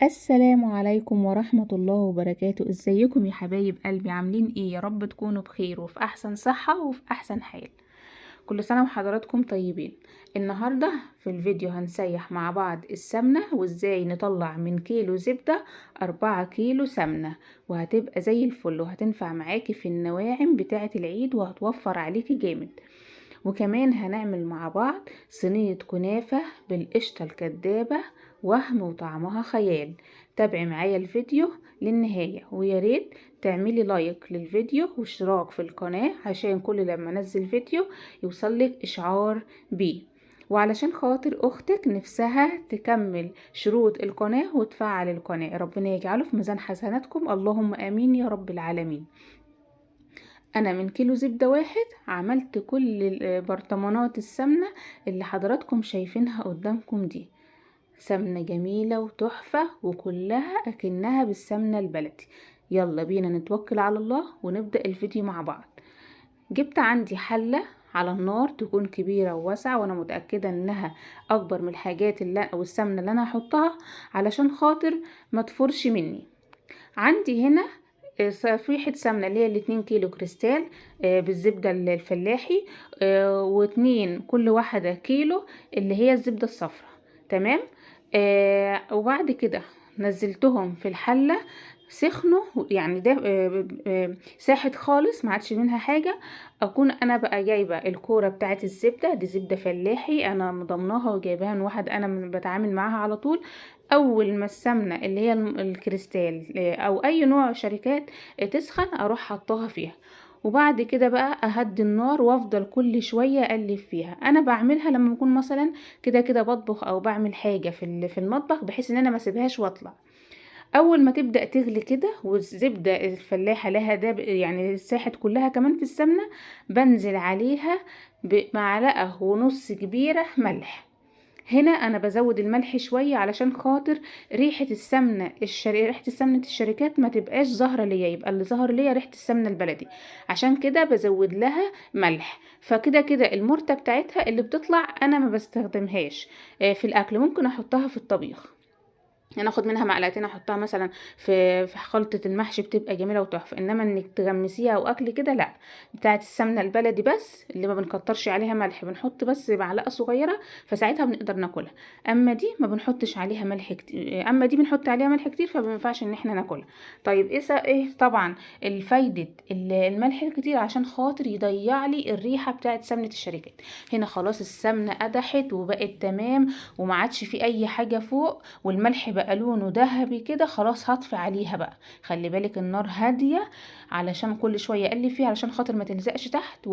السلام عليكم ورحمة الله وبركاته. ازيكم يا حبايب قلبي؟ عاملين ايه؟ يا رب تكونوا بخير وفي احسن صحة وفي احسن حال. كل سنة وحضراتكم طيبين. النهاردة في الفيديو هنسيح مع بعض السمنة وازاي نطلع من كيلو زبدة 4 كيلو سمنة، وهتبقى زي الفل وهتنفع معاكي في النواعم بتاعة العيد وهتوفر عليكي جامد. وكمان هنعمل مع بعض صينية كنافة بالقشطة الكدابة، وهم وطعمها خيال. تابعي معايا الفيديو للنهاية، ويا ريت تعملي لايك للفيديو واشتراك في القناة عشان كل لما انزل فيديو يوصلك اشعار بيه، وعلشان خاطر اختك نفسها تكمل شروط القناة وتفعل القناة. ربنا يجعله في ميزان حسناتكم، اللهم امين يا رب العالمين. انا من كيلو زبدة واحد عملت كل برطمانات السمنة اللي حضراتكم شايفينها قدامكم دي. سمنة جميلة وتحفة وكلها اكنها بالسمنة البلدي. يلا بينا نتوكل على الله ونبدأ الفيديو مع بعض. جبت عندي حلة على النار تكون كبيرة وواسعة، وانا متأكدة انها اكبر من الحاجات اللي او السمنة اللي انا هحطها علشان خاطر ما تفرش مني. عندي هنا صفيحة سمنة اللي هي ال2 كيلو كريستال بالزبدة الفلاحي، و2 كل واحدة كيلو اللي هي الزبدة الصفراء. تمام. وبعد كده نزلتهم في الحلة سخنوا، يعني ده ساحت خالص ما عادش منها حاجة. اكون انا بقى جايبة الكورة بتاعت الزبدة دي، زبدة فلاحي انا مضمناها وجايباها من واحد انا بتعامل معاها على طول. اول ما السمنة اللي هي الكريستال او اي نوع شركات تسخن اروح حطاها فيها، وبعد كده بقى اهدي النار وافضل كل شوية اقلب فيها. انا بعملها لما بكون مثلا كده بطبخ او بعمل حاجة في المطبخ، بحيث ان انا ما اسيبهاش واطلع. اول ما تبدأ تغلي كده والزبدة الفلاحة لها ده يعني ساحت كلها كمان في السمنة، بنزل عليها بمعلقة ونص كبيرة ملح. هنا انا بزود الملح شوية علشان خاطر ريحة السمنة ريحة السمنة الشركات ما تبقاش ظاهرة ليا، يبقى اللي ظاهر ليا ريحة السمنة البلدي. عشان كده بزود لها ملح. فكده كده المرتة بتاعتها اللي بتطلع انا ما بستخدمهاش في الاكل، ممكن احطها في الطبيخ. انا اخد منها معلقتين احطها مثلا في خلطه المحشي بتبقى جميله وتحفه، انما انك تغمسيها او اكل كده لا. بتاعه السمنه البلدي بس اللي ما بنكترش عليها ملح، بنحط بس معلقه صغيره فساعتها بنقدر ناكلها. اما دي ما بنحطش عليها ملح كتير، اما دي بنحط عليها ملح كتير فما ينفعش ان احنا ناكلها. طيب ايه طبعا الفايده الملح الكتير عشان خاطر يضيع لي الريحه بتاعه سمنه الشركات. هنا خلاص السمنه قدحت وبقت تمام وما عادش في اي حاجه فوق، والملح بقى لونه ذهبي كده. خلاص هطفي عليها بقى. خلي بالك النار هاديه علشان كل شويه اقلب فيها علشان خاطر ما تلزقش تحت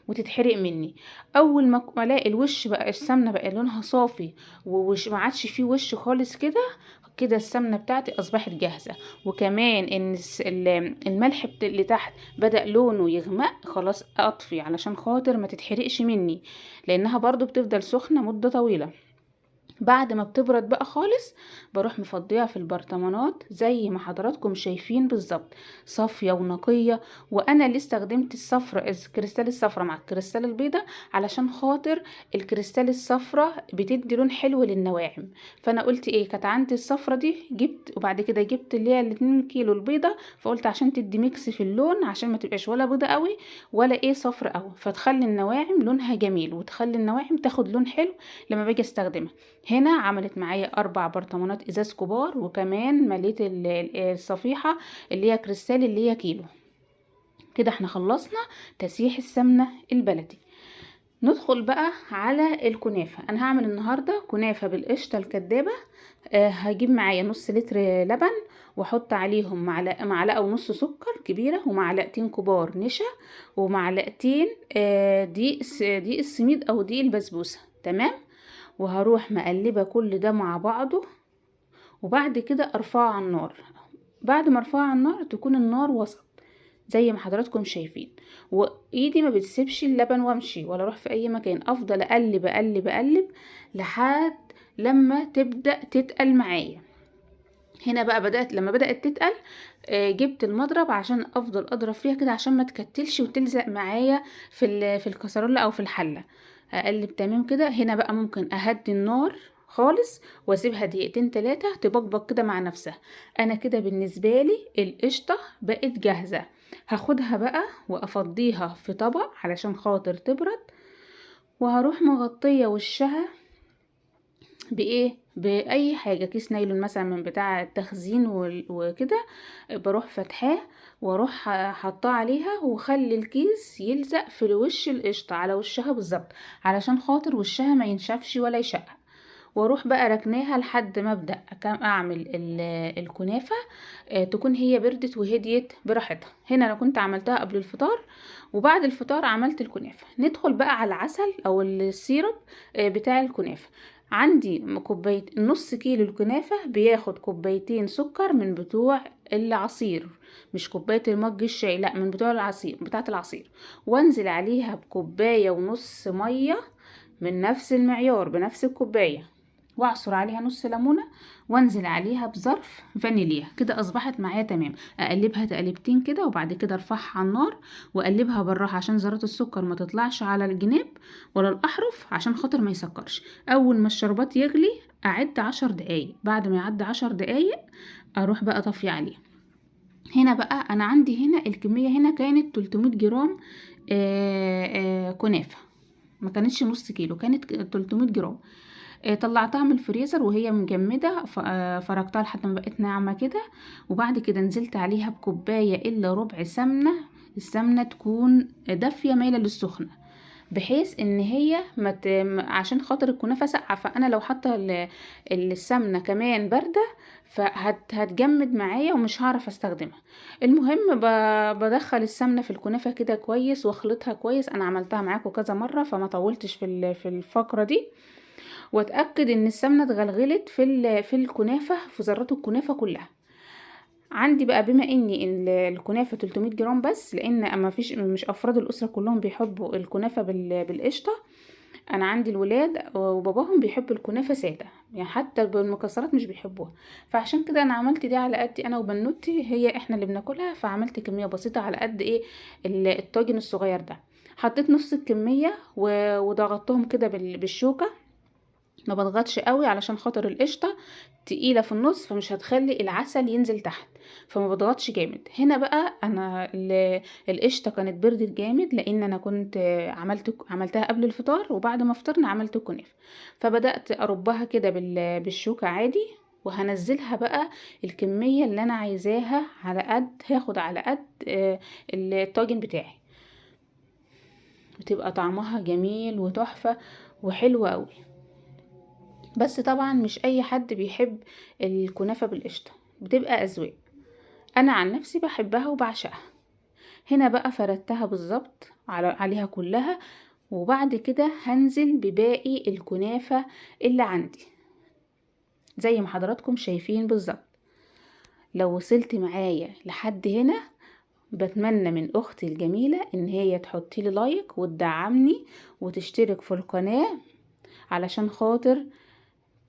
وتتحرق مني. اول ما الاقي الوش بقى السمنه بقى لونها صافي ووش ما عادش فيه وش خالص كده السمنه بتاعتي اصبحت جاهزه. وكمان ان الملح اللي تحت بدأ لونه يغمق، خلاص اطفي علشان خاطر ما تتحرقش مني، لانها برضو بتفضل سخنه مده طويله. بعد ما بتبرد بقى خالص بروح مفضيها في البرطمانات زي ما حضراتكم شايفين بالظبط، صافية ونقية. وانا اللي استخدمت الكريستال الصفرة مع الكريستال البيضة علشان خاطر الكريستال الصفرة بتدي لون حلو للنواعم. فانا قلت ايه، كانت عندي الصفرة دي جبت، وبعد كده جبت اللي هي ال2 كيلو البيضة، فقلت عشان تدي ميكس في اللون عشان ما تبقاش ولا بيضة قوي ولا صفر قوي، فتخلي النواعم لونها جميل وتخلي النواعم تاخد لون حلو لما باجي استخدمها. هنا عملت معايا 4 برطمانات ازاز كبار، وكمان مليت الصفيحة اللي هي كريستال اللي هي كيلو. كده احنا خلصنا تسييح السمنة البلدي. ندخل بقى على الكنافة. انا هعمل النهاردة كنافة بالقشطة الكدابة. هجيب معايا نص لتر لبن، واحط عليهم معلقة ونص سكر كبيرة، ومعلقتين كبار نشا، ومعلقتين دقيق السميد او دقيق البسبوسة. تمام. وهروح مقلبة كل ده مع بعضه، وبعد كده ارفعه على النار. بعد ما ارفعه على النار تكون النار وسط زي ما حضراتكم شايفين، وايدي ما بتسيبش اللبن وامشي ولا اروح في اي مكان، افضل اقلب اقلب اقلب لحد لما تبدأ تتقل معايا. هنا بقى لما بدأت تتقل جبت المضرب عشان افضل اضرب فيها كده عشان ما تكتلش وتلزق معايا في الكسرولة او في الحلة. اقلب تمام كده. هنا بقى ممكن اهدي النار خالص واسيبها دقيقتين 3 تبقبق كده مع نفسها. انا كده بالنسبة لي القشطة بقت جاهزة. هاخدها بقى وافضيها في طبق علشان خاطر تبرد، وهروح مغطية وشها بايه، باي حاجه، كيس نايلون مثلا من بتاع التخزين وكده، بروح فاتحاه واروح حاطاه عليها، وخلي الكيس يلزق في وش القشطه على وشها بالظبط علشان خاطر وشها ما ينشفش ولا يشقق. واروح بقى ركناها لحد ما ابدا اعمل الكنافه، تكون هي بردت وهديت براحتها. هنا انا كنت عملتها قبل الفطار، وبعد الفطار عملت الكنافه. ندخل بقى على العسل او السيرب بتاع الكنافه. عندي كوبايه، نص كيلو الكنافه بياخد كوبايتين سكر من بتوع العصير، مش كوبايه المج الشاي، لا من بتوع العصير، بتاعه العصير. وانزل عليها بكوبايه ونص ميه من نفس المعيار بنفس الكوبايه، واعصر عليها نص ليمونه، وانزل عليها بظرف فانيليا. كده اصبحت معايا تمام. اقلبها تقلبتين كده، وبعد كده ارفعها على النار واقلبها بالراحه عشان ذرات السكر ما تطلعش على الجناب ولا الاحرف عشان خاطر ما يسكرش. اول ما الشربات يغلي اعد 10 دقايق، بعد ما يعد 10 دقايق اروح بقى طفي عليه. هنا بقى انا عندي هنا الكميه هنا كانت 300 جرام كنافه، ما كانتش نص كيلو، كانت 300 جرام. طلعتها من الفريزر وهي مجمدة، فركتها لحد ما بقت ناعمة كده. وبعد كده نزلت عليها بكوباية الا ربع سمنة، السمنة تكون دافية مايلة للسخنة، بحيث ان هي عشان خاطر الكنافة ساقعة، فانا لو حاطة السمنة كمان باردة فهتجمد معايا ومش هعرف استخدمها. المهم بدخل السمنة في الكنافة كده كويس واخلطها كويس. انا عملتها معاكم كذا مرة فما طولتش في الفقرة دي. واتاكد ان السمنه اتغلغلت في الكنافه، في ذرات الكنافه كلها. عندي بقى بما اني الكنافه 300 جرام بس، لان اما فيش مش افراد الاسره كلهم بيحبوا الكنافه بالقشطه. انا عندي الولاد وباباهم بيحبوا الكنافه ساده، يعني حتى بالمكسرات مش بيحبوها. فعشان كده انا عملت دي على قد انا وبنوتي، هي احنا اللي بناكلها، فعملت كميه بسيطه على قد ايه الطاجن الصغير ده. حطيت نص الكميه وضغطتهم كده بالشوكه. ما بضغطش قوي علشان خاطر القشطه تقيله في النص، فمش هتخلي العسل ينزل تحت، فما بضغطش جامد. هنا بقى انا القشطه كانت بردت جامد، لان انا كنت عملتها قبل الفطار، وبعد ما فطرنا عملت الكنافه. فبدات اربها كده بالشوكه عادي، وهنزلها بقى الكميه اللي انا عايزاها على قد، هاخد على قد الطاجن بتاعي. بتبقى طعمها جميل وتحفه وحلوه قوي. بس طبعا مش اي حد بيحب الكنافة بالقشطة، بتبقى اذواق. انا عن نفسي بحبها وبعشقها. هنا بقى فردتها بالظبط عليها كلها، وبعد كده هنزل بباقي الكنافة اللي عندي زي ما حضراتكم شايفين بالظبط. لو وصلت معايا لحد هنا، بتمنى من اختي الجميلة ان هي تحطي لي لايك وتدعمني وتشترك في القناة علشان خاطر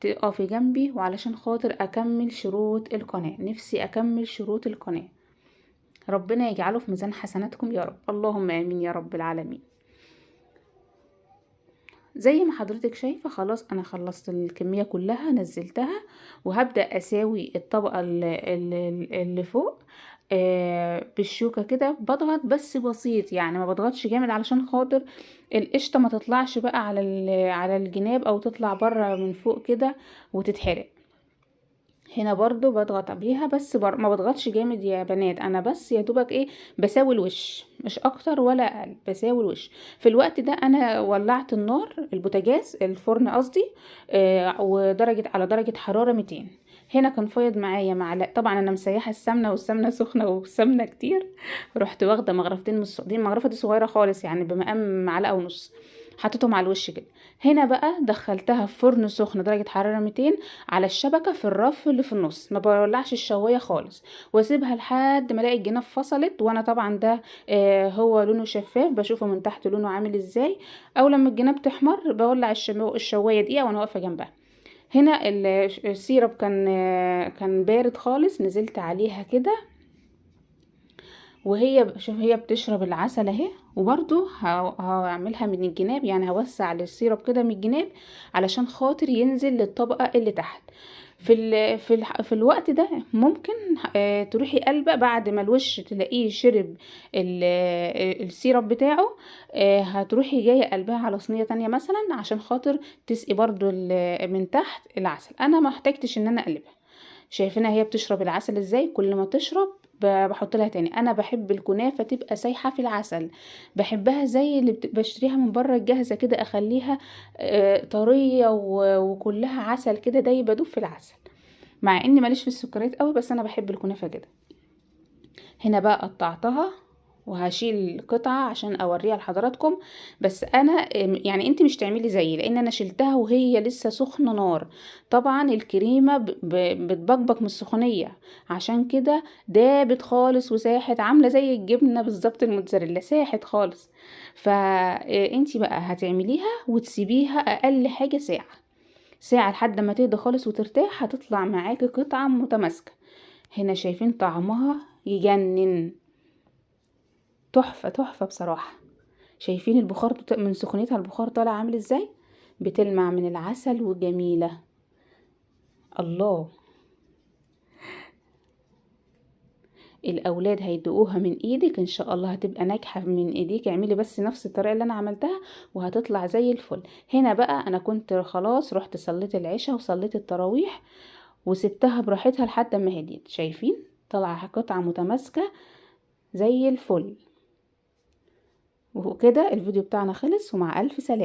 تقفي جنبي، وعلشان خاطر اكمل شروط القناة. نفسي اكمل شروط القناة، ربنا يجعله في ميزان حسناتكم يا رب، اللهم امين يا رب العالمين. زي ما حضرتك شايفة خلاص انا خلصت الكمية كلها، نزلتها وهبدأ اساوي الطبقة اللي فوق بالشوكة كده. بضغط بس بسيط، يعني ما بضغطش جامد علشان خاطر القشطة ما تطلعش بقى على الجناب او تطلع بره من فوق كده وتتحرق. هنا برضو بضغط بيها بس ما بضغطش جامد يا بنات، انا بس يا دوبك ايه بساوي الوش، مش اكتر ولا اقل، بساوي الوش. في الوقت ده انا ولعت النار، البوتاجاز الفرن قصدي، على درجة حرارة 200. هنا كان فايض معايا معلقه، طبعا انا مسيحه السمنه والسمنه سخنه والسمنه كتير، رحت واخده مغرفتين من السعودين، المغرفه دي صغيره خالص يعني بمقام معلقه ونص، حطيتهم على الوش كده. هنا بقى دخلتها في فرن سخن درجة حرارة 200 على الشبكة في الرف اللي في النص، ما بولعش الشواية خالص، واسيبها لحد ما الاقي الجناب فصلت. وانا طبعا ده هو لونه شفاف، بشوفه من تحت لونه عامل ازاي. او لما الجناب تحمر بولع الشواية دقيقة وانا واقفة جنبها. هنا السيرب كان بارد خالص، نزلت عليها كده شوف هي بتشرب العسل اهي. وبرضو هعملها من الجناب، يعني هوسع السيرب كده من الجناب علشان خاطر ينزل للطبقة اللي تحت. في الوقت ده ممكن تروحي قلبة بعد ما الوش تلاقيه شرب السيرب بتاعه. هتروحي جاية قلبها على صينية تانية مثلا عشان خاطر تسقي برضو من تحت العسل. انا ما احتاجتش ان انا اقلبها. شايفينها هي بتشرب العسل ازاي؟ كل ما تشرب بحط لها تاني. انا بحب الكنافه تبقى سايحه في العسل، بحبها زي اللي بشتريها من بره الجاهزه كده، اخليها طريه وكلها عسل كده دايب بدوب في العسل. مع اني ماليش في السكريات قوي، بس انا بحب الكنافه كده. هنا بقى قطعتها وهشيل قطعة عشان اوريها لحضراتكم. بس انا يعني انت مش تعملي زيي، لان انا شلتها وهي لسه سخنة نار. طبعا الكريمة بتبقبق من السخونية، عشان كده دابت خالص وساحت، عاملة زي الجبنة بالظبط الموتزاريلا، ساحت خالص. فانت بقى هتعمليها وتسيبيها اقل حاجة ساعة، ساعة لحد ما تهدى خالص وترتاح، هتطلع معاكي قطعة متماسكة. هنا شايفين طعمها يجنن، تحفة تحفة بصراحة. شايفين البخار من سخونيتها، البخار طالع عامل ازاي، بتلمع من العسل وجميلة. الله، الاولاد هيدوقوها من ايدك ان شاء الله، هتبقى ناجحة من ايديك. اعملي بس نفس الطريقة اللي انا عملتها وهتطلع زي الفل. هنا بقى انا كنت خلاص رحت صليت العشاء وصليت التراويح وسبتها براحتها لحد ما هديت. شايفين طلع قطعة متماسكة زي الفل. وكده الفيديو بتاعنا خلص، ومع الف سلامة.